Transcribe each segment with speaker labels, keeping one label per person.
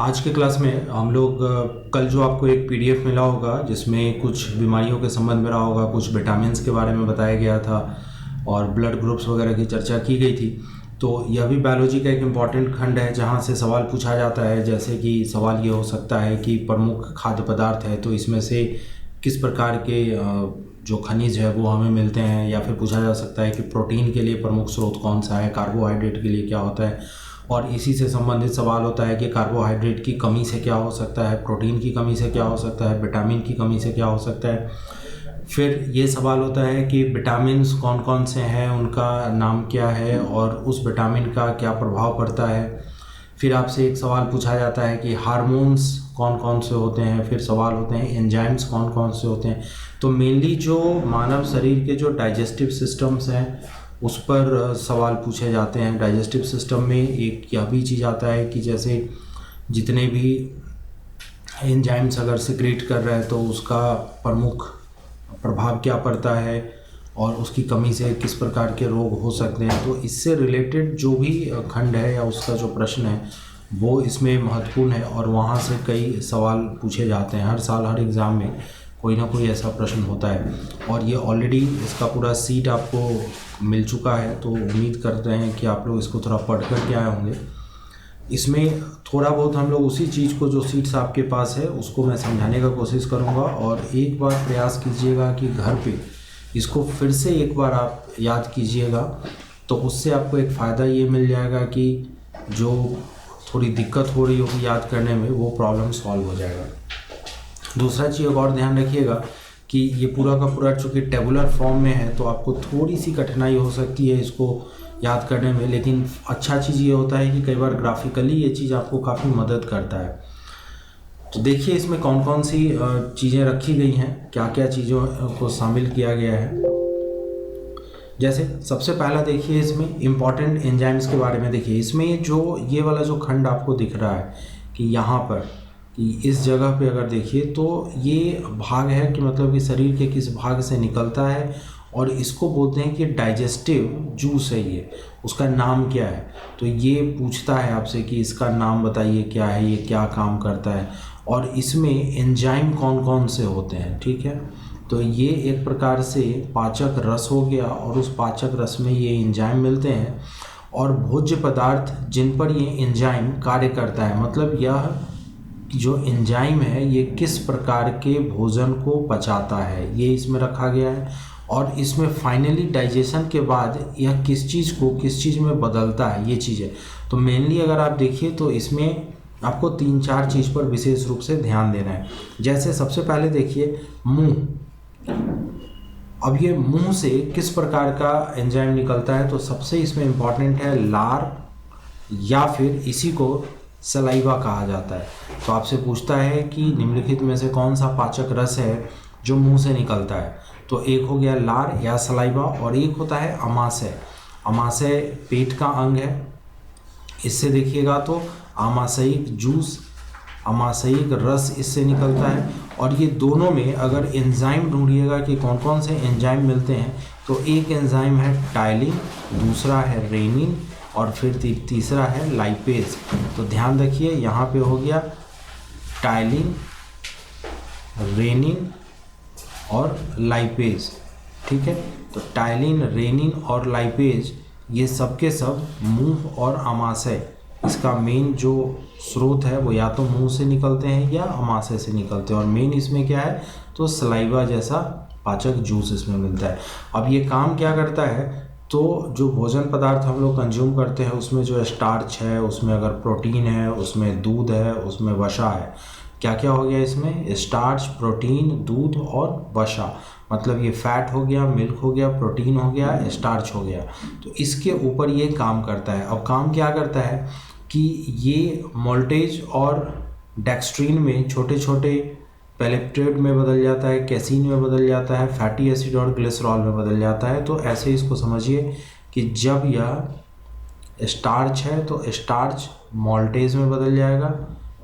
Speaker 1: आज के क्लास में हम लोग कल जो आपको एक पीडीएफ मिला होगा जिसमें कुछ बीमारियों के संबंध में रहा होगा, कुछ विटामिन्स के बारे में बताया गया था और ब्लड ग्रुप्स वगैरह की चर्चा की गई थी। तो यह भी बायोलॉजी का एक इम्पॉर्टेंट खंड है जहाँ से सवाल पूछा जाता है। जैसे कि सवाल ये हो सकता है कि प्रमुख खाद्य पदार्थ है तो इसमें से किस प्रकार के जो खनिज है वो हमें मिलते हैं, या फिर पूछा जा सकता है कि प्रोटीन के लिए प्रमुख स्रोत कौन सा है, कार्बोहाइड्रेट के लिए क्या होता है। और इसी से संबंधित सवाल होता है कि कार्बोहाइड्रेट की कमी से क्या हो सकता है, प्रोटीन की कमी से क्या हो सकता है, विटामिन की कमी से क्या हो सकता है। फिर ये सवाल होता है कि विटामिन्स कौन कौन से हैं, उनका नाम क्या है और उस विटामिन का क्या प्रभाव पड़ता है। फिर आपसे एक सवाल पूछा जाता है कि हार्मोन्स कौन कौन से होते हैं। फिर सवाल होते हैं एंजाइम्स कौन कौन से होते हैं। तो मेनली जो मानव शरीर के जो डाइजेस्टिव सिस्टम्स हैं उस पर सवाल पूछे जाते हैं। डाइजेस्टिव सिस्टम में एक यह भी चीज़ आता है कि जैसे जितने भी एंजाइम्स अगर सिक्रीट कर रहे हैं तो उसका प्रमुख प्रभाव क्या पड़ता है और उसकी कमी से किस प्रकार के रोग हो सकते हैं। तो इससे रिलेटेड जो भी खंड है या उसका जो प्रश्न है वो इसमें महत्वपूर्ण है और वहाँ से कई सवाल पूछे जाते हैं। हर साल हर एग्ज़ाम में कोई ना कोई ऐसा प्रश्न होता है और ये ऑलरेडी इसका पूरा सीट आपको मिल चुका है। तो उम्मीद करते हैं कि आप लोग इसको थोड़ा पढ़ कर के आए होंगे। इसमें थोड़ा बहुत हम लोग उसी चीज़ को जो सीट्स आपके पास है उसको मैं समझाने का कोशिश करूँगा और एक बार प्रयास कीजिएगा कि घर पे इसको फिर से एक बार आप याद कीजिएगा। तो उससे आपको एक फ़ायदा ये मिल जाएगा कि जो थोड़ी दिक्कत हो रही होगी याद करने में वो प्रॉब्लम सॉल्व हो जाएगा। दूसरा चीज़ और ध्यान रखिएगा कि ये पूरा का पूरा चूँकि टेबुलर फॉर्म में है तो आपको थोड़ी सी कठिनाई हो सकती है इसको याद करने में, लेकिन अच्छा चीज़ ये होता है कि कई बार ग्राफिकली ये चीज़ आपको काफ़ी मदद करता है। तो देखिए इसमें कौन कौन सी चीज़ें रखी गई हैं, क्या क्या चीज़ों को शामिल किया गया है। जैसे सबसे पहला देखिए इसमें इम्पॉर्टेंट एंजाइम्स के बारे में देखिए। इसमें जो ये वाला जो खंड आपको दिख रहा है कि यहाँ पर कि इस जगह पे अगर देखिए तो ये भाग है कि मतलब कि शरीर के किस भाग से निकलता है और इसको बोलते हैं कि डाइजेस्टिव जूस है ये, उसका नाम क्या है। तो ये पूछता है आपसे कि इसका नाम बताइए क्या है, ये क्या काम करता है और इसमें एंजाइम कौन कौन से होते हैं। ठीक है, तो ये एक प्रकार से पाचक रस हो गया और उस पाचक रस में ये एंजाइम मिलते हैं और भोज्य पदार्थ जिन पर ये एंजाइम कार्य करता है, मतलब यह जो एंजाइम है ये किस प्रकार के भोजन को पचाता है ये इसमें रखा गया है। और इसमें फाइनली डाइजेशन के बाद यह किस चीज़ को किस चीज़ में बदलता है ये चीज़ है। तो मेनली अगर आप देखिए तो इसमें आपको 3-4 चीज़ पर विशेष रूप से ध्यान देना है। जैसे सबसे पहले देखिए मुंह। अब ये मुंह से किस प्रकार का एंजाइम निकलता है, तो सबसे इसमें इम्पॉर्टेंट है लार या फिर इसी को सलाइवा कहा जाता है। तो आपसे पूछता है कि निम्नलिखित में से कौन सा पाचक रस है जो मुंह से निकलता है। तो एक हो गया लार या सलाइवा और एक होता है अमाशय। अमाशय पेट का अंग है। इससे देखिएगा तो आमाशयिक जूस, आमाशयिक रस इससे निकलता है। और ये दोनों में अगर एंजाइम ढूंढिएगा कि कौन कौन से एंजाइम मिलते हैं तो एक एंजाइम है टाइलिन, दूसरा है रेनिन और फिर तीसरा है लाइपेज। तो ध्यान रखिए यहाँ पे हो गया टाइलिन, रेनिन और लाइपेज। ठीक है, तो टाइलिन, रेनिन और लाइपेज ये सब के सब मुंह और अमाशय इसका मेन जो स्रोत है वो या तो मुंह से निकलते हैं या अमाशय से निकलते हैं। और मेन इसमें क्या है तो सलाइवा जैसा पाचक जूस इसमें मिलता है। अब ये काम क्या करता है, तो जो भोजन पदार्थ हम लोग कंज्यूम करते हैं उसमें जो स्टार्च है, उसमें अगर प्रोटीन है, उसमें दूध है, उसमें वसा है। क्या क्या हो गया इसमें, स्टार्च, प्रोटीन, दूध और वसा। मतलब ये फैट हो गया, मिल्क हो गया, प्रोटीन हो गया, स्टार्च हो गया। तो इसके ऊपर ये काम करता है। अब काम क्या करता है कि ये मोल्टेज और डेक्स्ट्रीन में छोटे छोटे पेलेप्टेड में बदल जाता है, कैसीन में बदल जाता है, फैटी एसिड और ग्लिसरॉल में बदल जाता है। तो ऐसे इसको समझिए कि जब यह स्टार्च है तो स्टार्च मोल्टेज में बदल जाएगा,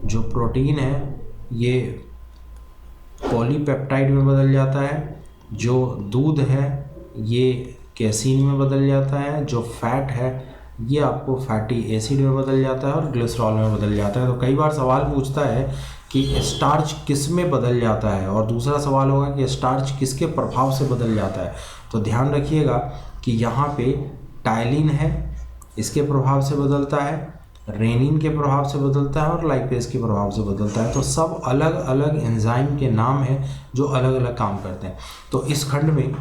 Speaker 1: जो प्रोटीन है ये पॉलीपेप्टाइड में बदल जाता है, जो दूध है ये कैसीन में बदल जाता है, जो फैट है ये आपको फैटी एसिड में बदल जाता है और ग्लिसरॉल में बदल जाता है। तो कई बार सवाल पूछता है कि स्टार्च किस में बदल जाता है, और दूसरा सवाल होगा कि स्टार्च किसके प्रभाव से बदल जाता है। तो ध्यान रखिएगा कि यहाँ पे टाइलिन है, इसके प्रभाव से बदलता है, रेनिन के प्रभाव से बदलता है और लाइपेज के प्रभाव से बदलता है। तो सब अलग अलग एंजाइम के नाम हैं जो अलग अलग काम करते हैं। तो इस खंड में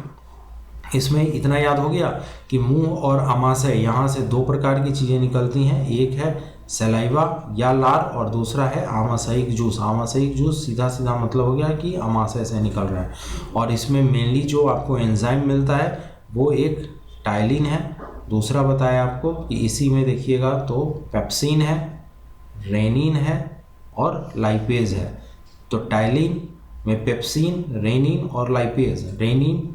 Speaker 1: इसमें इतना याद हो गया कि मुंह और आमाशय, यहाँ से दो प्रकार की चीज़ें निकलती हैं, एक है सलाइवा या लार और दूसरा है आमाशयिक जूस। आमाशयिक जूस सीधा सीधा मतलब हो गया कि आमाशय से निकल रहा है। और इसमें मेनली जो आपको एंजाइम मिलता है वो एक टाइलिन है, दूसरा बताया आपको कि इसी में देखिएगा तो पेप्सिन है, रेनिन है और लाइपेज है। तो टाइलिन में पेप्सिन, रेनिन और लाइपेज, रेनिन,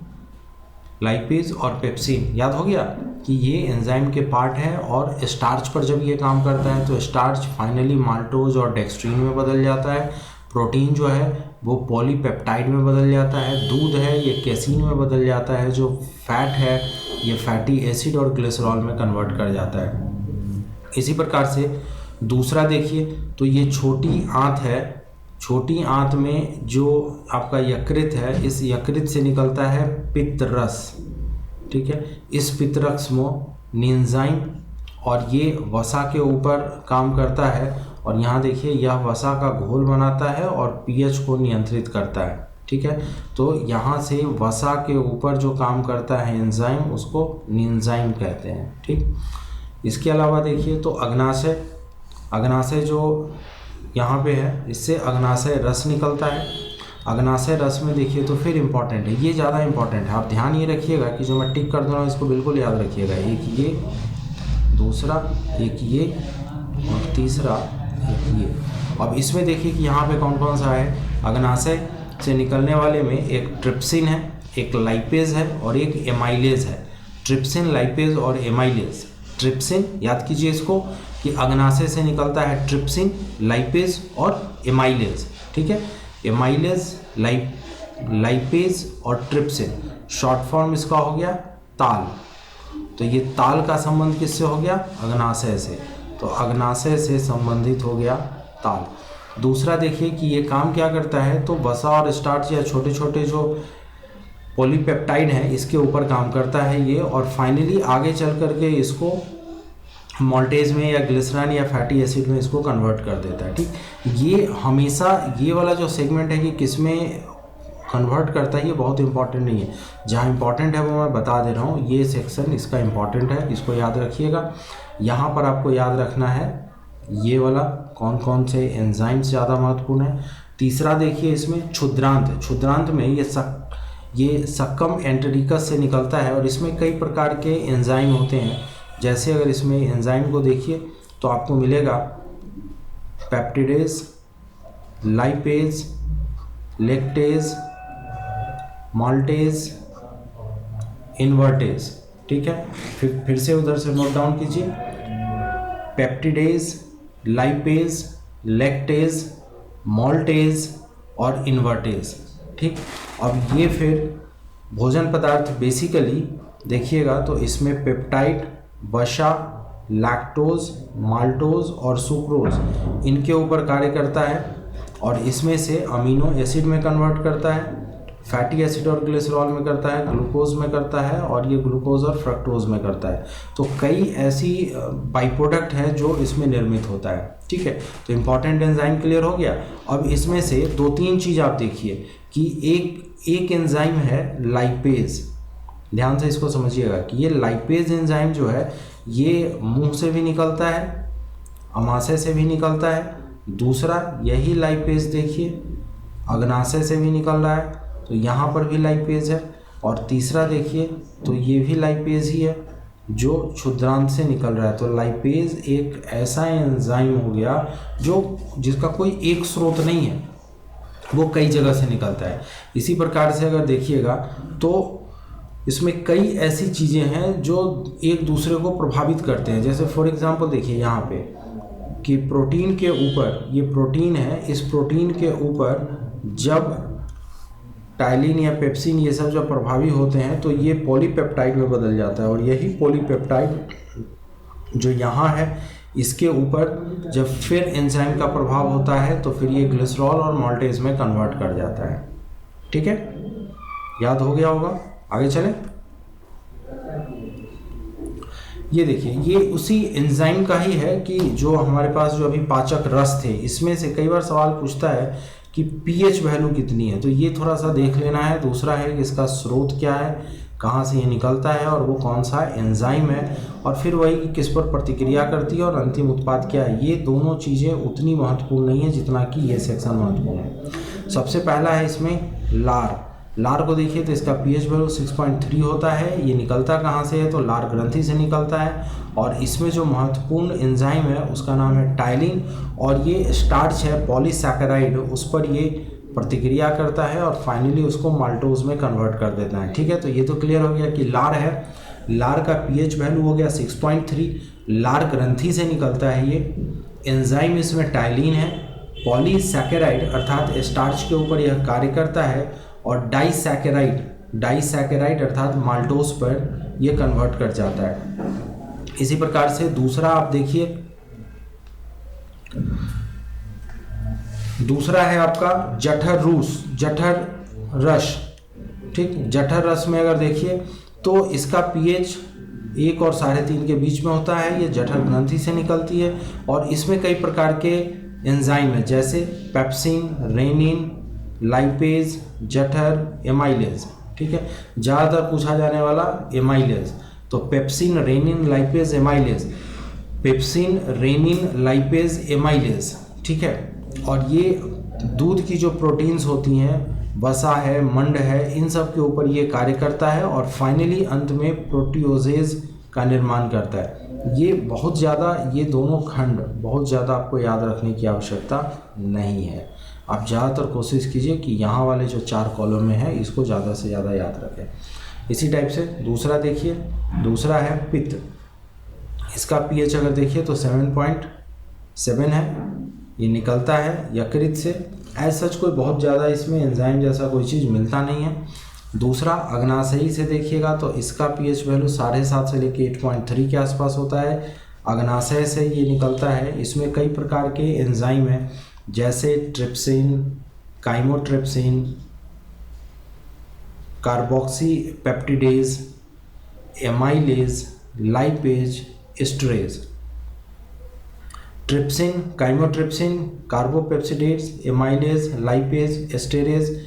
Speaker 1: लाइपेज और पेप्सिन, याद हो गया कि ये एंजाइम के पार्ट हैं। और स्टार्च पर जब ये काम करता है तो स्टार्च फाइनली माल्टोज और डेक्स्ट्रीन में बदल जाता है। प्रोटीन जो है वो पॉलीपेप्टाइड में बदल जाता है। दूध है ये केसीन में बदल जाता है। जो फैट है ये फैटी एसिड और ग्लिसरॉल में कन्वर्ट कर जाता है। इसी प्रकार से दूसरा देखिए तो ये छोटी आंत है। छोटी आंत में जो आपका यकृत है, इस यकृत से निकलता है पित्त रस, ठीक है। इस पित्त रस में निन्जाइम और ये वसा के ऊपर काम करता है। और यहाँ देखिए यह वसा का घोल बनाता है और पीएच को नियंत्रित करता है, ठीक है। तो यहाँ से वसा के ऊपर जो काम करता है एंजाइम, उसको निन्जाइम कहते हैं, ठीक। इसके अलावा देखिए तो अग्नाशय, अग्नाशय जो यहाँ पे है, इससे अग्नाशय रस निकलता है। अग्नाशय रस में देखिए तो फिर इम्पॉर्टेंट है, ये ज़्यादा इम्पॉर्टेंट है। आप ध्यान ये रखिएगा कि जो मैं टिक कर दे रहा हूँ इसको बिल्कुल याद रखिएगा। एक ये, दूसरा एक ये और तीसरा एक ये। अब इसमें देखिए कि यहाँ पे कौन कौन सा है। अग्नाशय से निकलने वाले में एक ट्रिप्सिन है, एक लाइपेज है और एक एमाइलेज है। ट्रिप्सिन, लाइपेज और एमाइलेज। ट्रिप्सिन याद कीजिए इसको कि अग्नाशय से निकलता है ट्रिप्सिन, लाइपेज और एमाइलेज, ठीक है। एमाइलेज, लाइपेज और ट्रिप्सिन, शॉर्ट फॉर्म इसका हो गया ताल। तो ये ताल का संबंध किससे हो गया? अग्नाशय से। तो अग्नाशय से संबंधित हो गया ताल। दूसरा देखिए कि ये काम क्या करता है, तो वसा और स्टार्च या छोटे छोटे जो पॉलीपेप्टाइड हैं इसके ऊपर काम करता है ये, और फाइनली आगे चल करके इसको मॉल्टेज में या ग्लिसरॉल या फैटी एसिड में इसको कन्वर्ट कर देता है, ठीक। ये हमेशा ये वाला जो सेगमेंट है कि किस में कन्वर्ट करता है ये बहुत इंपॉर्टेंट नहीं है। जहाँ इंपॉर्टेंट है वो मैं बता दे रहा हूँ। ये सेक्शन इसका इंपॉर्टेंट है, इसको याद रखिएगा। यहाँ पर आपको याद रखना है ये वाला कौन कौन से एंजाइम ज़्यादा महत्वपूर्ण है। तीसरा देखिए इसमें क्षुद्रांत। क्षुद्रांत में ये सक्कम एंटेरिकस से निकलता है और इसमें कई प्रकार के एंजाइम होते हैं। जैसे अगर इसमें एंजाइम को देखिए तो आपको मिलेगा peptidase, lipase, lactase, maltase, invertase, ठीक है। फिर से उधर से नोट डाउन कीजिए, पेप्टिडेज, लाइपेज, लेक्टेज, माल्टेज और इन्वर्टेज, ठीक। अब ये फिर भोजन पदार्थ बेसिकली देखिएगा तो इसमें पेप्टाइड, वसा, लैक्टोज, माल्टोज और सुक्रोज इनके ऊपर कार्य करता है और इसमें से अमीनो एसिड में कन्वर्ट करता है, फैटी एसिड और ग्लिसरॉल में करता है, ग्लूकोज में करता है और ये ग्लूकोज और फ्रक्टोज में करता है। तो कई ऐसी बाई प्रोडक्ट है जो इसमें निर्मित होता है, ठीक है। तो इम्पॉर्टेंट एंजाइम क्लियर हो गया। अब इसमें से दो तीन चीज़ आप देखिए कि एक एंजाइम है लाइपेज। ध्यान से इसको समझिएगा कि ये लाइपेज एंजाइम जो है ये मुंह से भी निकलता है, अमाशय से भी निकलता है। दूसरा यही लाइपेज देखिए अग्नाशय से भी निकल रहा है, तो यहाँ पर भी लाइपेज है। और तीसरा देखिए तो ये भी लाइपेज ही है जो क्षुद्रांत से निकल रहा है। तो लाइपेज एक ऐसा एंजाइम हो गया जिसका कोई एक स्रोत नहीं है, वो कई जगह से निकलता है। इसी प्रकार से अगर देखिएगा तो इसमें कई ऐसी चीज़ें हैं जो एक दूसरे को प्रभावित करते हैं। जैसे फॉर एग्जांपल देखिए यहाँ पे कि प्रोटीन के ऊपर, ये प्रोटीन है, इस प्रोटीन के ऊपर जब टाइलिन या पेप्सिन ये सब जब प्रभावी होते हैं तो ये पॉलीपेप्टाइड में बदल जाता है और यही पॉलीपेप्टाइड जो यहाँ है इसके ऊपर जब फिर एंजाइम का प्रभाव होता है तो फिर ये ग्लिसरॉल और माल्टेज में कन्वर्ट कर जाता है। ठीक है, याद हो गया होगा। आगे चलें। ये देखिए, ये उसी एंजाइम का ही है कि जो हमारे पास जो अभी पाचक रस थे, इसमें से कई बार सवाल पूछता है कि पीएच वैल्यू कितनी है, तो ये थोड़ा सा देख लेना है। दूसरा है कि इसका स्रोत क्या है, कहाँ से ये निकलता है और वो कौन सा एंजाइम है, और फिर वही कि किस पर प्रतिक्रिया करती है और अंतिम उत्पाद क्या है। ये दोनों चीज़ें उतनी महत्वपूर्ण नहीं है जितना कि ये सेक्शन महत्वपूर्ण है। सबसे पहला है इसमें लार। लार को देखिए तो इसका पीएच वैल्यू 6.3 होता है। ये निकलता कहाँ से है, तो लार ग्रंथि से निकलता है, और इसमें जो महत्वपूर्ण एंजाइम है उसका नाम है टाइलिन, और ये स्टार्च है पॉलीसैकेराइड, उस पर ये प्रतिक्रिया करता है और फाइनली उसको माल्टोज में कन्वर्ट कर देता है। ठीक है, तो ये तो क्लियर हो गया कि लार है। लार का पीएच वैल्यू हो गया 6.3। लार ग्रंथि से निकलता है ये एंजाइम, इसमें टाइलिन है। पॉलीसैकेराइड अर्थात स्टार्च के ऊपर यह कार्य करता है, और डाइसैकेराइड अर्थात माल्टोज पर यह कन्वर्ट कर जाता है। इसी प्रकार से दूसरा आप देखिए, दूसरा है आपका जठर रस। ठीक, जठर रस में अगर देखिए तो इसका पीएच 1 और 3.5 के बीच में होता है। ये जठर ग्रंथि से निकलती है, और इसमें कई प्रकार के एंजाइम है, जैसे पेप्सिन, रेनिन, लाइपेज, जठर, एमाइलेज। ठीक है, ज़्यादातर पूछा जाने वाला एमाइलेज, तो pepsin, rennin, lipase, amylase. Pepsin, rennin, lipase, amylase. ठीक है, और ये दूध की जो प्रोटीन्स होती हैं, वसा है, मंड है, इन सब के ऊपर ये कार्य करता है, और फाइनली अंत में प्रोटियोजेज का निर्माण करता है। ये बहुत ज़्यादा, ये दोनों खंड बहुत ज़्यादा आपको याद रखने की आवश्यकता नहीं है। आप ज़्यादातर कोशिश कीजिए कि यहाँ वाले जो 4 कॉलम में है इसको ज़्यादा से ज़्यादा याद रखें। इसी टाइप से दूसरा देखिए, दूसरा है पित्त। इसका पीएच अगर देखिए तो 7.7 है। ये निकलता है यकृत से। एज सच कोई बहुत ज़्यादा इसमें एंजाइम जैसा कोई चीज़ मिलता नहीं है। दूसरा अग्नाशयी से देखिएगा तो इसका पीएच वैल्यू 7.5 से लेकर 8.3 के आसपास होता है। अग्नाशय से ये निकलता है। इसमें कई प्रकार के एंजाइम हैं, जैसे trypsin, chymotrypsin, carboxypeptidase, amylase, lipase, esterase. Trypsin, chymotrypsin, carboxypeptidase, amylase, lipase, esterase,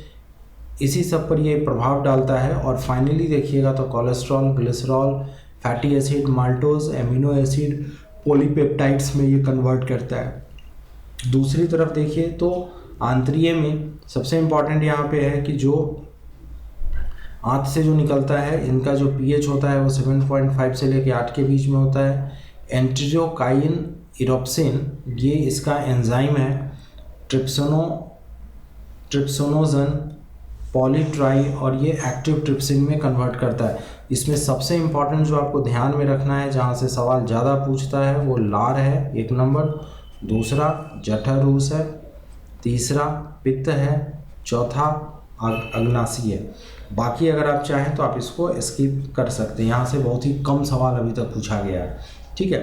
Speaker 1: इसी सब पर ये प्रभाव डालता है। और फाइनली देखिएगा तो cholesterol, glycerol, fatty acid, maltose, amino acid, polypeptides में ये कन्वर्ट करता है। दूसरी तरफ देखिए तो आंतरीय में सबसे इम्पॉर्टेंट यहाँ पे है कि जो आंत से जो निकलता है, इनका जो पीएच होता है वो 7.5 से लेकर 8 के बीच में होता है। एंट्रोकाइन इरोप्सिन, ये इसका एंजाइम है। ट्रिप्सोनोजन, पॉलीट्राई, और ये एक्टिव ट्रिप्सिन में कन्वर्ट करता है। इसमें सबसे इम्पॉर्टेंट जो आपको ध्यान में रखना है, जहाँ से सवाल ज़्यादा पूछता है, वो लार है 1 नंबर, दूसरा जठरूस है, तीसरा पित्त है, चौथा अग्नाशयी है। बाकी अगर आप चाहें तो आप इसको स्किप कर सकते हैं, यहाँ से बहुत ही कम सवाल अभी तक पूछा गया है। ठीक है,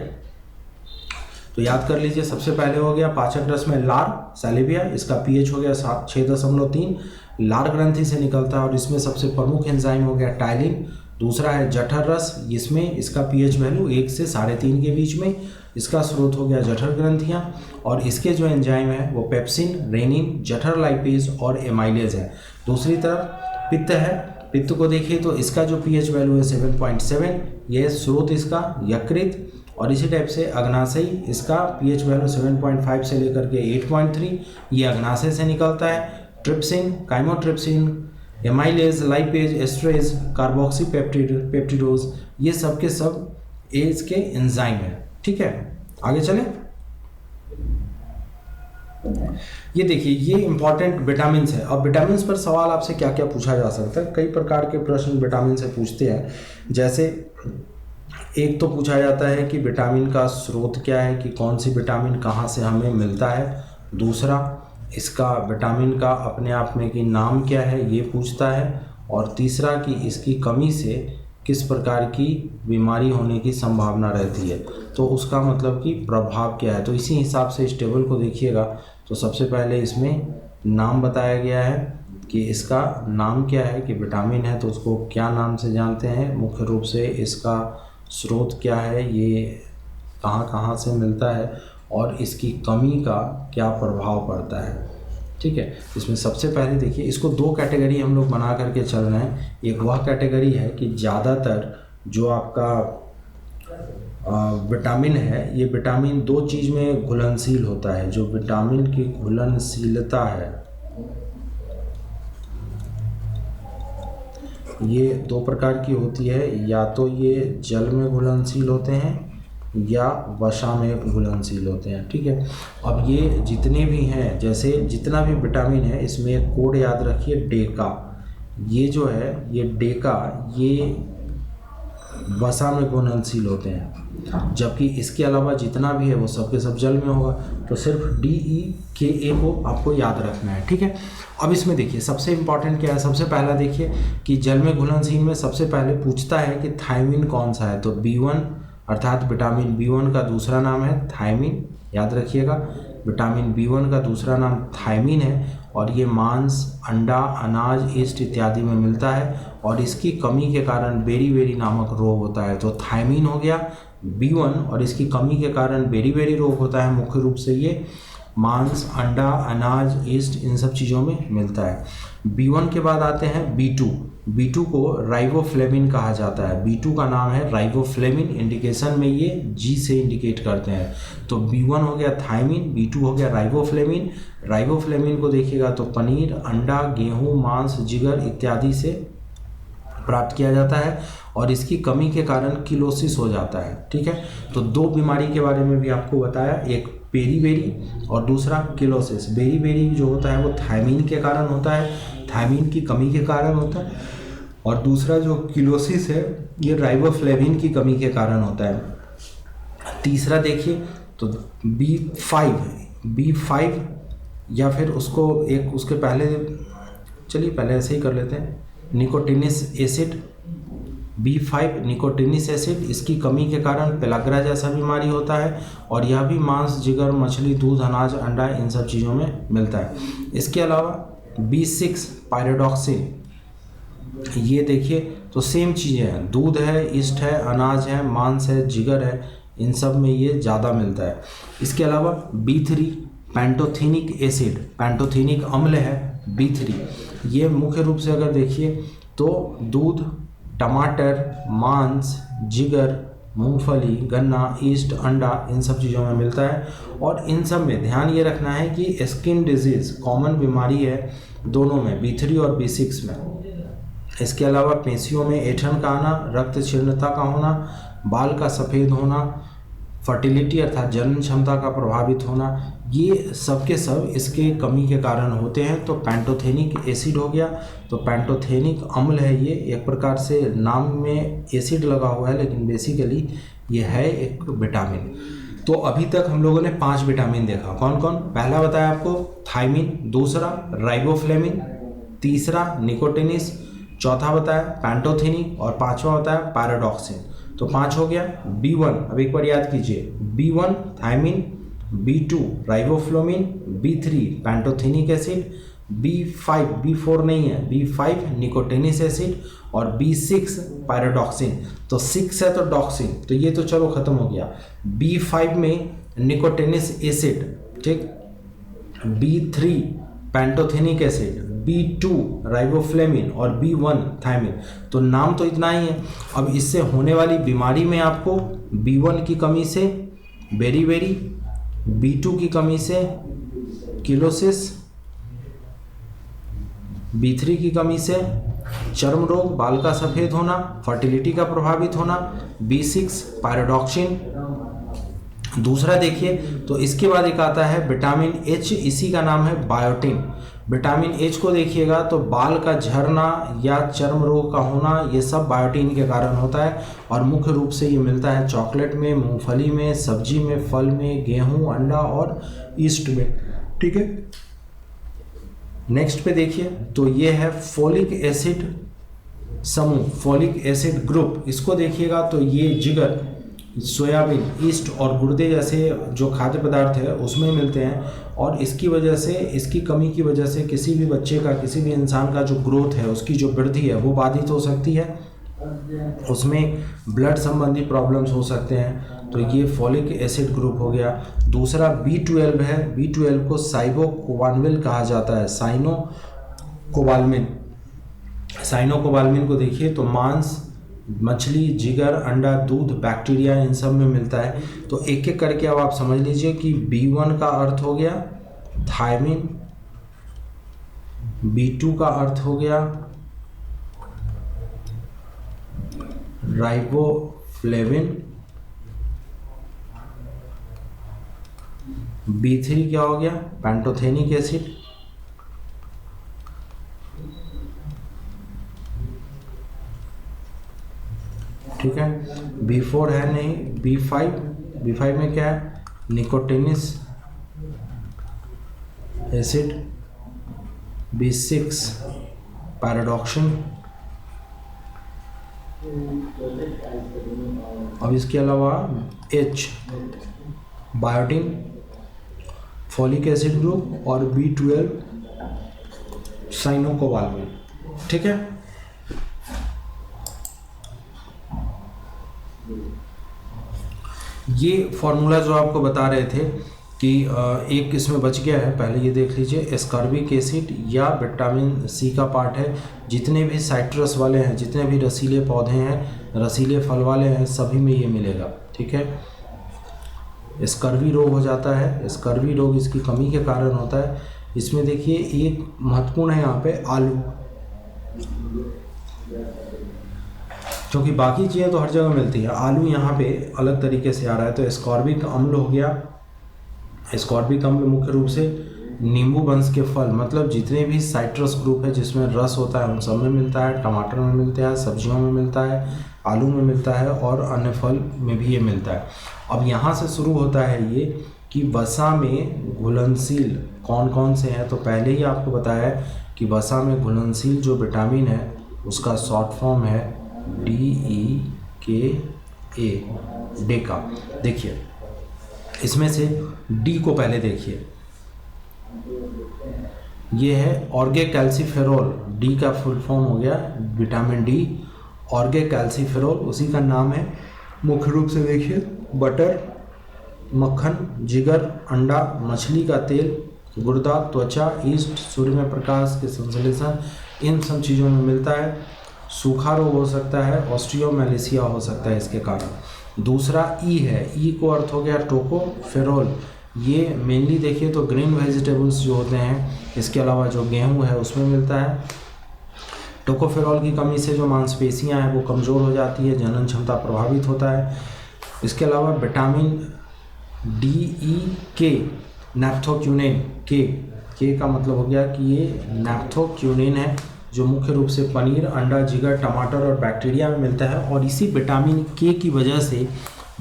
Speaker 1: तो याद कर लीजिए। सबसे पहले हो गया पाचक रस में लार, सैलिविया, इसका पीएच हो गया 6.3। लार ग्रंथि से निकलता है और इसमें सबसे प्रमुख एंजाइम हो गया टाइलिन। दूसरा है जठर रस, इसमें इसका पीएच वैल्यू 1 से 3.5 के बीच में। इसका स्रोत हो गया जठर ग्रंथियाँ, और इसके जो एंजाइम है वो पेप्सिन, रेनिन, जठर लाइपेज और एमाइलेज है। दूसरी तरफ पित्त है। पित्त को देखिए तो इसका जो पीएच वैल्यू है 7.7, यह स्रोत इसका यकृत। और इसी टाइप से अग्नाशयी, इसका पीएच वैल्यू 7.5 से लेकर के 8.3, ये अग्नाशय से निकलता है। Trypsin, chymotrypsin, amylase, lipase, esterase, carboxypeptidase, ये सब के सब एज के एंजाइम है। ठीक है, आगे चलें। ये देखिए, ये इंपॉर्टेंट विटामिन है। अब विटामिन पर सवाल आपसे क्या क्या पूछा जा सकता है, कई प्रकार के प्रश्न विटामिन से पूछते हैं। जैसे एक तो पूछा जाता है कि विटामिन का स्रोत क्या है, कि कौन सी विटामिन कहाँ से हमें मिलता है। दूसरा, इसका विटामिन का अपने आप में कि नाम क्या है, ये पूछता है। और तीसरा कि इसकी कमी से किस प्रकार की बीमारी होने की संभावना रहती है, तो उसका मतलब कि प्रभाव क्या है। तो इसी हिसाब से इस टेबल को देखिएगा। तो सबसे पहले इसमें नाम बताया गया है कि इसका नाम क्या है, कि विटामिन है तो उसको क्या नाम से जानते हैं, मुख्य रूप से इसका स्रोत क्या है, ये कहाँ कहाँ से मिलता है, और इसकी कमी का क्या प्रभाव पड़ता है। ठीक है, इसमें सबसे पहले देखिए, इसको दो कैटेगरी हम लोग बना करके चल रहे हैं। एक वह कैटेगरी है कि ज़्यादातर जो आपका विटामिन है, ये विटामिन दो चीज़ में घुलनशील होता है। जो विटामिन की घुलनशीलता है ये दो प्रकार की होती है, या तो ये जल में घुलनशील होते हैं या वसा में घुलनशील होते हैं। ठीक है, अब ये जितने भी हैं, जैसे जितना भी विटामिन है, इसमें एक कोड याद रखिए, डेका। ये जो है ये डेका, ये वसा में घुलनशील होते हैं, जबकि इसके अलावा जितना भी है वो सब के सब जल में होगा। तो सिर्फ DEKA को आपको याद रखना है। ठीक है, अब इसमें देखिए सबसे इम्पॉर्टेंट क्या है। सबसे पहला देखिए कि जल में घुलनशील में सबसे पहले पूछता है कि थायमिन कौन सा है। तो B1 अर्थात विटामिन B1 का दूसरा नाम है थायमिन, याद रखिएगा। विटामिन B1 का दूसरा नाम थायमिन है, और ये मांस, अंडा, अनाज, ईस्ट इत्यादि में मिलता है, और इसकी कमी के कारण बेरी नामक रोग होता है। तो थायमिन हो गया B1, और इसकी कमी के कारण बेरी रोग होता है। मुख्य रूप से ये मांस, अंडा, अनाज, ईस्ट, इन सब चीज़ों में मिलता है। B1 के बाद आते हैं B2। B2 को राइबोफ्लेविन कहा जाता है। B2 का नाम है राइबोफ्लेविन, इंडिकेशन में ये G से इंडिकेट करते हैं। तो B1 हो गया थायमिन, B2 हो गया राइबोफ्लेविन। राइबोफ्लेविन को देखिएगा तो पनीर, अंडा, गेहूं, मांस, जिगर इत्यादि से प्राप्त किया जाता है, और इसकी कमी के कारण किलोसिस हो जाता है। ठीक है, तो दो बीमारी के बारे में भी आपको बताया, एक बेरी और दूसरा किलोसिस। बेरी जो होता है वो थायमिन के कारण होता है, थायमिन की कमी के कारण होता है, और दूसरा जो किलोसिस है ये राइबोफ्लेविन की कमी के कारण होता है। तीसरा देखिए तो B5 या फिर उसको एक उसके पहले, चलिए पहले ऐसे ही कर लेते हैं, निकोटिनस एसिड। B5 निकोटिनस एसिड, इसकी कमी के कारण पेलाग्रा जैसा बीमारी होता है, और यह भी मांस, जिगर, मछली, दूध, अनाज, अंडा, इन सब चीज़ों में मिलता है। इसके अलावा B6 पायरोडॉक्सिन, ये देखिए तो सेम चीज़ें हैं, दूध है, ईस्ट है, अनाज है, मांस है, जिगर है, इन सब में ये ज़्यादा मिलता है। इसके अलावा B3 पैंटोथेनिक एसिड, पैंटोथेनिक अम्ल है B3। ये मुख्य रूप से अगर देखिए तो दूध, टमाटर, मांस, जिगर, मूंगफली, गन्ना, ईस्ट, अंडा, इन सब चीज़ों में मिलता है। और इन सब में ध्यान ये रखना है कि स्किन डिजीज़ कॉमन बीमारी है दोनों में, B3 और B6 में। इसके अलावा पेशियों में ऐंठन का आना, रक्त क्षीणता का होना, बाल का सफ़ेद होना, फर्टिलिटी अर्थात जनन क्षमता का प्रभावित होना, ये सब के सब इसके कमी के कारण होते हैं। तो पैंटोथेनिक एसिड हो गया, तो पैंटोथेनिक अम्ल है, ये एक प्रकार से नाम में एसिड लगा हुआ है, लेकिन बेसिकली ये है एक विटामिन। तो अभी तक हम लोगों ने 5 विटामिन देखा। कौन कौन? पहला बताया आपको थायमिन, दूसरा राइबोफ्लेविन, तीसरा निकोटिनिस, चौथा बताया पैंटोथेनिक, और पांचवा बताया पैराडॉक्सिन। तो 5 हो गया। B1, अब एक बार याद कीजिए, B1 thiamine, B2 riboflavin, B3 pantothenic acid, B4 नहीं है, B5 निकोटिनिस एसिड, और B6 पैराडॉक्सिन। तो 6 है तो डॉक्सिन, तो ये तो चलो खत्म हो गया। B5 में निकोटिनिस एसिड, ठीक, B3 pantothenic acid, B2 riboflavin, और B1 थायमिन। तो नाम तो इतना ही है। अब इससे होने वाली बीमारी में आपको B1 की कमी से बेरी, B2 की कमी से किलोसिस, B3 की कमी से चर्म रोग, बाल का सफ़ेद होना, फर्टिलिटी का प्रभावित होना, B6 पैराडॉक्सिन। दूसरा देखिए तो इसके बाद एक आता है विटामिन H, इसी का नाम है बायोटिन। विटामिन H को देखिएगा तो बाल का झड़ना या चर्म रोग का होना, ये सब बायोटिन के कारण होता है, और मुख्य रूप से ये मिलता है चॉकलेट में, मूंगफली में, सब्जी में, फल में, गेहूं, अंडा और ईस्ट में। ठीक है, नेक्स्ट पे देखिए तो ये है फोलिक एसिड, समूह फॉलिक एसिड ग्रुप, इसको देखिएगा तो ये जिगर, सोयाबीन, ईस्ट और गुर्दे जैसे जो खाद्य पदार्थ है उसमें मिलते हैं। और इसकी वजह से, इसकी कमी की वजह से किसी भी बच्चे का, किसी भी इंसान का जो ग्रोथ है, उसकी जो वृद्धि है वो बाधित हो सकती है, उसमें ब्लड संबंधी प्रॉब्लम्स हो सकते हैं। तो ये फॉलिक एसिड ग्रुप हो गया। दूसरा B12 है। B12 को साइनोकोबाल्मिन कहा जाता है, साइनोकोबाल्मिन। साइनोकोबाल्मिन को देखिए तो मांस, मछली, जिगर, अंडा, दूध, बैक्टीरिया, इन सब में मिलता है। तो एक एक करके अब आप समझ लीजिए कि B1 का अर्थ हो गया थायमिन, B2 का अर्थ हो गया राइबोफ्लेविन, B3 क्या हो गया पैंटोथेनिक एसिड, ठीक है। B4 है नहीं, B5 में क्या है निकोटिनस एसिड, B6 पैराडॉक्सिन। अब इसके अलावा H biotin, folic acid group और B12 साइनोकोबाल्मिन, ठीक है। ये फॉर्मूला जो आपको बता रहे थे कि एक इसमें बच गया है, पहले ये देख लीजिए। एस्कॉर्बिक एसिड या विटामिन सी का पार्ट है। जितने भी साइट्रस वाले हैं, जितने भी रसीले पौधे हैं, रसीले फल वाले हैं, सभी में ये मिलेगा, ठीक है। स्कर्वी रोग हो जाता है। स्कर्वी रोग इसकी कमी के कारण होता है। इसमें देखिए एक महत्वपूर्ण है यहाँ पे आलू, क्योंकि बाकी चीज़ें तो हर जगह मिलती है, आलू यहाँ पे अलग तरीके से आ रहा है। तो एस्कॉर्बिक अम्ल हो गया। एस्कॉर्बिक अम्ल मुख्य रूप से नींबू वंश के फल, मतलब जितने भी साइट्रस ग्रुप है जिसमें रस होता है उन सब में मिलता है। टमाटर में मिलता है, सब्जियों में मिलता है, आलू में मिलता है और अन्य फल में भी ये मिलता है। अब यहाँ से शुरू होता है ये कि वसा में घुलनशील कौन कौन से हैं। तो पहले ही आपको बताया कि वसा में घुलनशील जो विटामिन है उसका शॉर्ट फॉर्म है DEKA, डेका। देखिए इसमें से डी को पहले देखिए, ये है ऑर्गेकैल्सिफेरॉल। डी का फुल फॉर्म हो गया विटामिन डी, ऑर्गेकैल्सिफेरॉल उसी का नाम है। मुख्य रूप से देखिए बटर, मक्खन, जिगर, अंडा, मछली का तेल, गुर्दा, त्वचा, ईस्ट, सूर्य में प्रकाश के संश्लेषण, इन सब चीज़ों में मिलता है। सूखा रोग हो सकता है, ऑस्टियोमेलेसिया हो सकता है इसके कारण। दूसरा ई है, ई को अर्थ हो गया टोकोफेरोल। ये मेनली देखिए तो ग्रीन वेजिटेबल्स जो होते हैं, इसके अलावा जो गेहूं है उसमें मिलता है। टोकोफेरोल की कमी से जो मांसपेशियां हैं वो कमज़ोर हो जाती है, जनन क्षमता प्रभावित होता है। इसके अलावा विटामिन DEK, नैप्थोक्यूनिन, के का मतलब हो गया कि ये नैप्थोक्यूनिन है जो मुख्य रूप से पनीर, अंडा, जिगर, टमाटर और बैक्टीरिया में मिलता है। और इसी विटामिन के की वजह से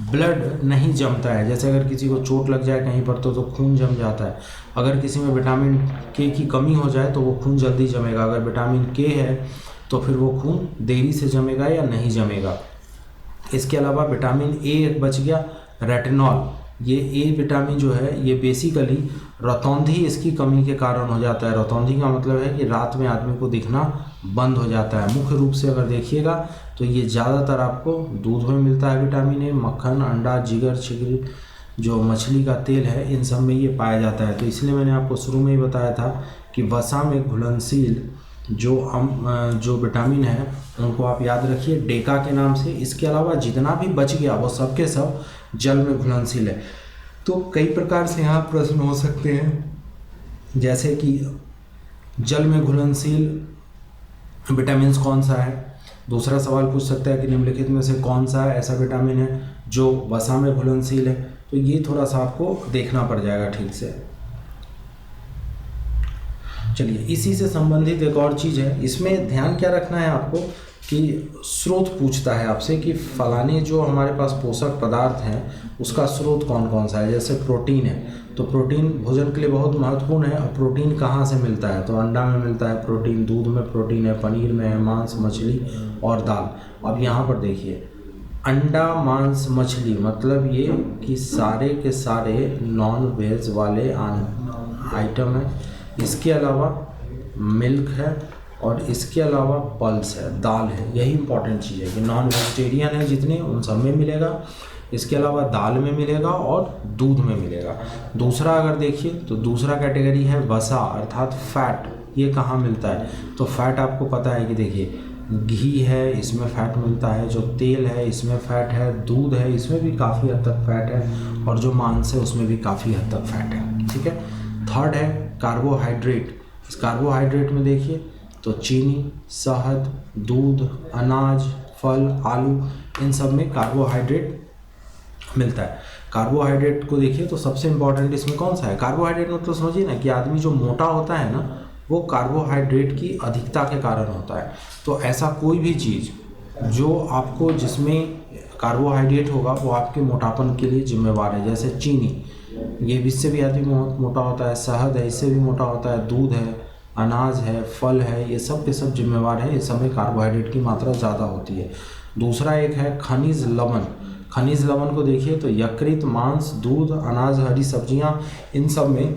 Speaker 1: ब्लड नहीं जमता है। जैसे अगर किसी को चोट लग जाए कहीं पर तो खून जम जाता है। अगर किसी में विटामिन के की कमी हो जाए तो वो खून जल्दी जमेगा। अगर विटामिन के है तो फिर वो खून देरी से जमेगा या नहीं जमेगा। इसके अलावा विटामिन ए बच गया, रेटिनॉल। ये ए विटामिन जो है ये बेसिकली रतौंधी इसकी कमी के कारण हो जाता है। रतौंधी का मतलब है कि रात में आदमी को दिखना बंद हो जाता है। मुख्य रूप से अगर देखिएगा तो ये ज़्यादातर आपको दूध में मिलता है विटामिन ए, मक्खन, अंडा, जिगर, छिगरी, जो मछली का तेल है, इन सब में ये पाया जाता है। तो इसलिए मैंने आपको शुरू में ही बताया था कि वसा में घुलनशील जो विटामिन है उनको आप याद रखिए डेका के नाम से। इसके अलावा जितना भी बच गया वो सब के सब जल में घुलनशील है। तो कई प्रकार से यहाँ प्रश्न हो सकते हैं, जैसे कि जल में घुलनशील विटामिन कौन सा है। दूसरा सवाल पूछ सकता है कि निम्नलिखित में से कौन सा ऐसा विटामिन है जो वसा में घुलनशील है। तो ये थोड़ा सा आपको देखना पड़ जाएगा ठीक से। चलिए इसी से संबंधित एक और चीज़ है, इसमें ध्यान क्या रखना है आपको कि स्रोत पूछता है आपसे कि फलाने जो हमारे पास पोषक पदार्थ हैं उसका स्रोत कौन कौन सा है। जैसे प्रोटीन है, तो प्रोटीन भोजन के लिए बहुत महत्वपूर्ण है। अब प्रोटीन कहाँ से मिलता है, तो अंडा में मिलता है प्रोटीन, दूध में प्रोटीन है, पनीर में है, मांस, मछली और दाल। अब यहाँ पर देखिए, अंडा, मांस, मछली, मतलब ये कि सारे के सारे नॉन वेज वाले आइटम हैं। इसके अलावा मिल्क है और इसके अलावा पल्स है, दाल है। यही इंपॉर्टेंट चीज़ है कि नॉन वेजिटेरियन है जितने, उन सब में मिलेगा। इसके अलावा दाल में मिलेगा और दूध में मिलेगा। दूसरा अगर देखिए तो दूसरा कैटेगरी है वसा अर्थात फैट। ये कहाँ मिलता है, तो फैट आपको पता है कि देखिए घी है, इसमें फ़ैट मिलता है, जो तेल है इसमें फ़ैट है, दूध है इसमें भी काफ़ी हद तक फ़ैट है, और जो मांस है उसमें भी काफ़ी हद तक फ़ैट है। ठीक है। थर्ड है कार्बोहाइड्रेट। इस कार्बोहाइड्रेट में देखिए तो चीनी, शहद, दूध, अनाज, फल, आलू, इन सब में कार्बोहाइड्रेट मिलता है। कार्बोहाइड्रेट को देखिए तो सबसे इम्पॉर्टेंट इसमें कौन सा है, कार्बोहाइड्रेट मतलब समझिए ना कि आदमी जो मोटा होता है ना वो कार्बोहाइड्रेट की अधिकता के कारण होता है। तो ऐसा कोई भी चीज़ जो आपको जिसमें कार्बोहाइड्रेट होगा वो आपके मोटापन के लिए जिम्मेवार है। जैसे चीनी, ये इससे भी आदमी मोटा होता है, शहद है इससे भी मोटा होता है, दूध है, अनाज है, फल है, ये सब के सब जिम्मेवार है। इस समय कार्बोहाइड्रेट की मात्रा ज़्यादा होती है। दूसरा एक है खनिज लवण। खनिज लवण को देखिए तो यकृत, मांस, दूध, अनाज, हरी सब्जियां, इन सब में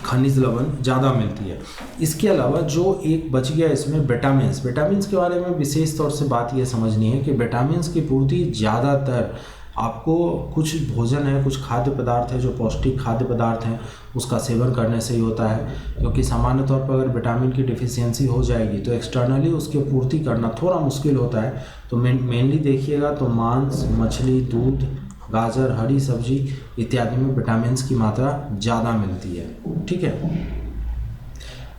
Speaker 1: खनिज लवण ज़्यादा मिलती है। इसके अलावा जो एक बच गया इसमें विटामिन्स। विटामिन्स के बारे में विशेष तौर से बात ये समझनी है कि विटामिन्स की पूर्ति ज़्यादातर आपको कुछ भोजन है, कुछ खाद्य पदार्थ है जो पौष्टिक खाद्य पदार्थ हैं उसका सेवन करने से ही होता है। क्योंकि सामान्य तौर पर अगर विटामिन की डिफिशियंसी हो जाएगी तो एक्सटर्नली उसकी पूर्ति करना थोड़ा मुश्किल होता है। तो मेनली देखिएगा तो मांस, मछली, दूध, गाजर, हरी सब्जी इत्यादि में विटामिन्स की मात्रा ज़्यादा मिलती है। ठीक है।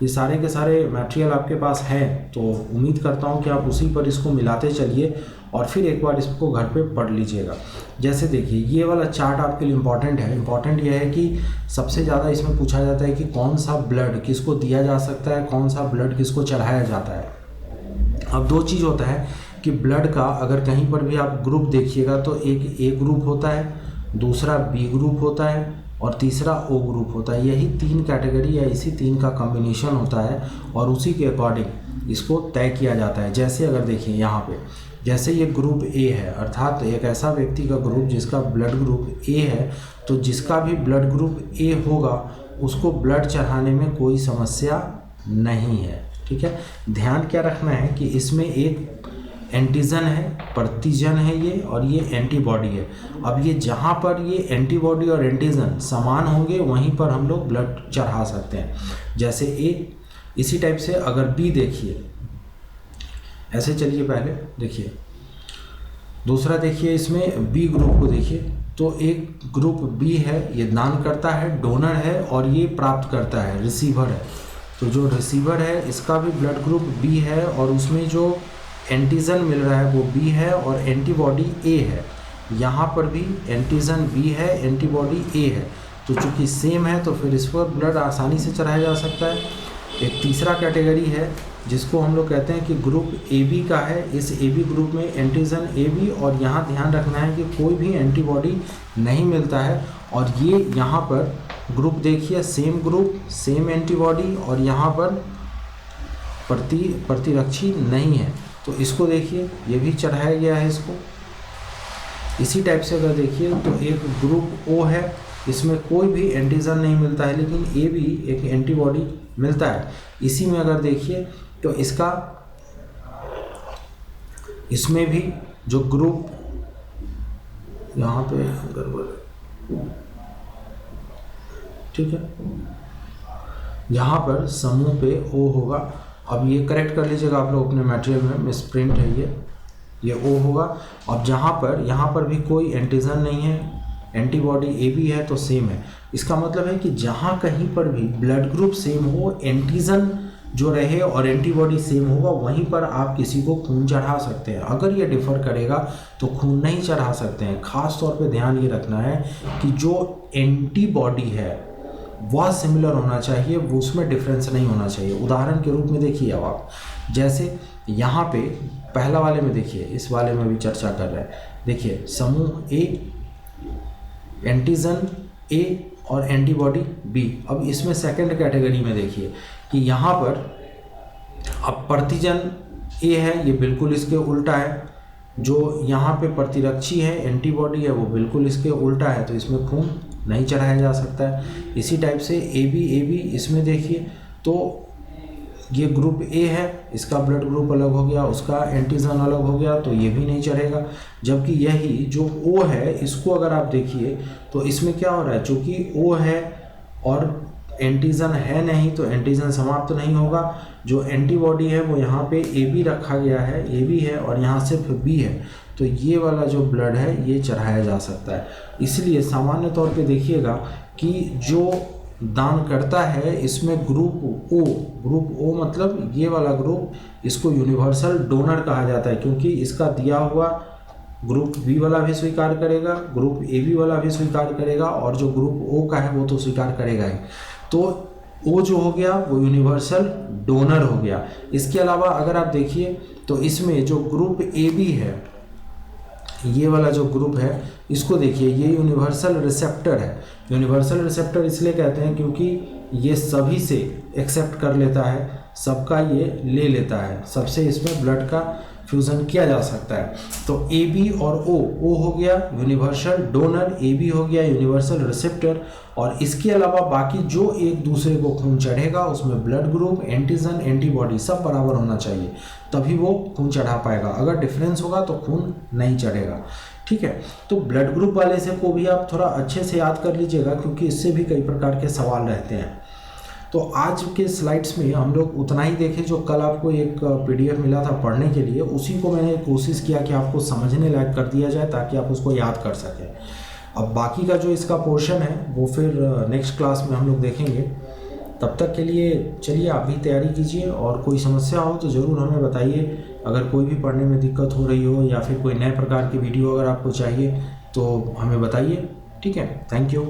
Speaker 1: ये सारे के सारे मटेरियल आपके पास है, तो उम्मीद करता हूँ कि आप उसी पर इसको मिलाते चलिए और फिर एक बार इसको घर पे पढ़ लीजिएगा। जैसे देखिए ये वाला चार्ट आपके लिए इम्पॉर्टेंट है। इम्पॉर्टेंट यह है कि सबसे ज़्यादा इसमें पूछा जाता है कि कौन सा ब्लड किसको दिया जा सकता है, कौन सा ब्लड किसको चढ़ाया जाता है। अब दो चीज़ होता है कि ब्लड का अगर कहीं पर भी आप ग्रुप देखिएगा तो एक ए ग्रुप होता है, दूसरा बी ग्रुप होता है और तीसरा ओ ग्रुप होता है। यही तीन कैटेगरी या इसी तीन का कॉम्बिनेशन होता है और उसी के अकॉर्डिंग इसको तय किया जाता है। जैसे अगर देखिए यहाँ पे जैसे ये ग्रुप ए है अर्थात एक ऐसा व्यक्ति का ग्रुप जिसका ब्लड ग्रुप ए है, तो जिसका भी ब्लड ग्रुप ए होगा उसको ब्लड चढ़ाने में कोई समस्या नहीं है। ठीक है। ध्यान क्या रखना है कि इसमें एक एंटीजन है, प्रतिजन है ये, और ये एंटीबॉडी है। अब ये जहाँ पर ये एंटीबॉडी और एंटीजन समान होंगे वहीं पर हम लोग ब्लड चढ़ा सकते हैं। जैसे ए, इसी टाइप से अगर बी देखिए, ऐसे चलिए पहले देखिए दूसरा देखिए, इसमें बी ग्रुप को देखिए तो एक ग्रुप बी है, ये दान करता है, डोनर है, और ये प्राप्त करता है, रिसीवर है। तो जो रिसीवर है इसका भी ब्लड ग्रुप बी है और उसमें जो एंटीजन मिल रहा है वो बी है और एंटीबॉडी ए है। यहाँ पर भी एंटीजन बी है, एंटीबॉडी ए है, तो चूँकि सेम है तो फिर इस पर ब्लड आसानी से चढ़ाया जा सकता है। एक तीसरा कैटेगरी है जिसको हम लोग कहते हैं कि ग्रुप ए बी का है। इस ए बी ग्रुप में एंटीजन ए बी, और यहाँ ध्यान रखना है कि कोई भी एंटीबॉडी नहीं मिलता है। और ये यहाँ पर ग्रुप देखिए सेम ग्रुप, सेम एंटीबॉडी, और यहाँ पर प्रतिरक्षी नहीं है, तो इसको देखिए ये भी चढ़ाया गया है इसको। इसी टाइप से अगर देखिए तो एक ग्रुप ओ है, इसमें कोई भी एंटीजन नहीं मिलता है लेकिन ए भी एक एंटीबॉडी मिलता है। इसी में अगर देखिए तो इसका इसमें भी जो ग्रुप यहाँ पे गड़बड़, ठीक है, यहाँ पर समूह पे ओ होगा। अब ये करेक्ट कर लीजिएगा आप लोग अपने मटेरियल में, मिसप्रिंट है ये ओ होगा। अब जहाँ पर यहाँ पर भी कोई एंटीजन नहीं है, एंटीबॉडी ए बी है तो सेम है। इसका मतलब है कि जहाँ कहीं पर भी ब्लड ग्रुप सेम हो, एंटीजन जो रहे और एंटीबॉडी सेम होगा, वहीं पर आप किसी को खून चढ़ा सकते हैं। अगर ये डिफ़र करेगा तो खून नहीं चढ़ा सकते हैं। ख़ास तौर पे ध्यान ये रखना है कि जो एंटीबॉडी है वह सिमिलर होना चाहिए, वो उसमें डिफरेंस नहीं होना चाहिए। उदाहरण के रूप में देखिए अब आप, जैसे यहाँ पे पहला वाले में देखिए, इस वाले में भी चर्चा कर रहे हैं, देखिए समूह ए, एंटीजन ए और एंटीबॉडी बी। अब इसमें सेकंड कैटेगरी में देखिए कि यहाँ पर अब प्रतिजन ए है, ये बिल्कुल इसके उल्टा है, जो यहाँ पे प्रतिरक्षी है एंटीबॉडी है वो बिल्कुल इसके उल्टा है, तो इसमें खून नहीं चढ़ाया जा सकता है। इसी टाइप से ए बी इसमें देखिए तो ये ग्रुप ए है, इसका ब्लड ग्रुप अलग हो गया, उसका एंटीजन अलग हो गया, तो ये भी नहीं चढ़ेगा। जबकि यही जो ओ है, इसको अगर आप देखिए तो इसमें क्या हो रहा है, चूँकि ओ है और एंटीजन है नहीं तो एंटीजन समाप्त तो नहीं होगा। जो एंटीबॉडी है वो यहाँ पे ए बी रखा गया है, ए बी है और यहाँ सिर्फ बी है, तो ये वाला जो ब्लड है ये चढ़ाया जा सकता है। इसलिए सामान्य तौर पे देखिएगा कि जो दान करता है इसमें ग्रुप ओ मतलब ये वाला ग्रुप, इसको यूनिवर्सल डोनर कहा जाता है, क्योंकि इसका दिया हुआ ग्रुप बी वाला भी स्वीकार करेगा, ग्रुप ए बी वाला भी स्वीकार करेगा और जो ग्रुप ओ का है वो तो स्वीकार करेगा ही। तो ओ जो हो गया वो यूनिवर्सल डोनर हो गया। इसके अलावा अगर आप देखिए तो इसमें जो ग्रुप ए बी है, ये वाला जो ग्रुप है इसको देखिए, ये यूनिवर्सल रिसेप्टर है। यूनिवर्सल रिसेप्टर इसलिए कहते हैं क्योंकि ये सभी से एक्सेप्ट कर लेता है, सबका ये ले लेता है, सबसे इसमें ब्लड का फ्यूज़न किया जा सकता है। तो ए बी और ओ हो गया यूनिवर्सल डोनर, ए बी हो गया यूनिवर्सल रिसेप्टर, और इसके अलावा बाकी जो एक दूसरे को खून चढ़ेगा उसमें ब्लड ग्रुप, एंटीजन, एंटीबॉडी सब बराबर होना चाहिए, तभी वो खून चढ़ा पाएगा। अगर डिफरेंस होगा तो खून नहीं चढ़ेगा। ठीक है, तो ब्लड ग्रुप वाले से को भी आप थोड़ा अच्छे से याद कर लीजिएगा, क्योंकि इससे भी कई प्रकार के सवाल रहते हैं। तो आज के स्लाइड्स में हम लोग उतना ही देखें, जो कल आपको एक PDF मिला था पढ़ने के लिए, उसी को मैंने कोशिश किया कि आपको समझने लायक कर दिया जाए ताकि आप उसको याद कर सकें। अब बाकी का जो इसका पोर्शन है वो फिर नेक्स्ट क्लास में हम लोग देखेंगे। तब तक के लिए चलिए आप भी तैयारी कीजिए, और कोई समस्या हो तो ज़रूर हमें बताइए। अगर कोई भी पढ़ने में दिक्कत हो रही हो या फिर कोई नए प्रकार की वीडियो अगर आपको चाहिए तो हमें बताइए। ठीक है, थैंक यू।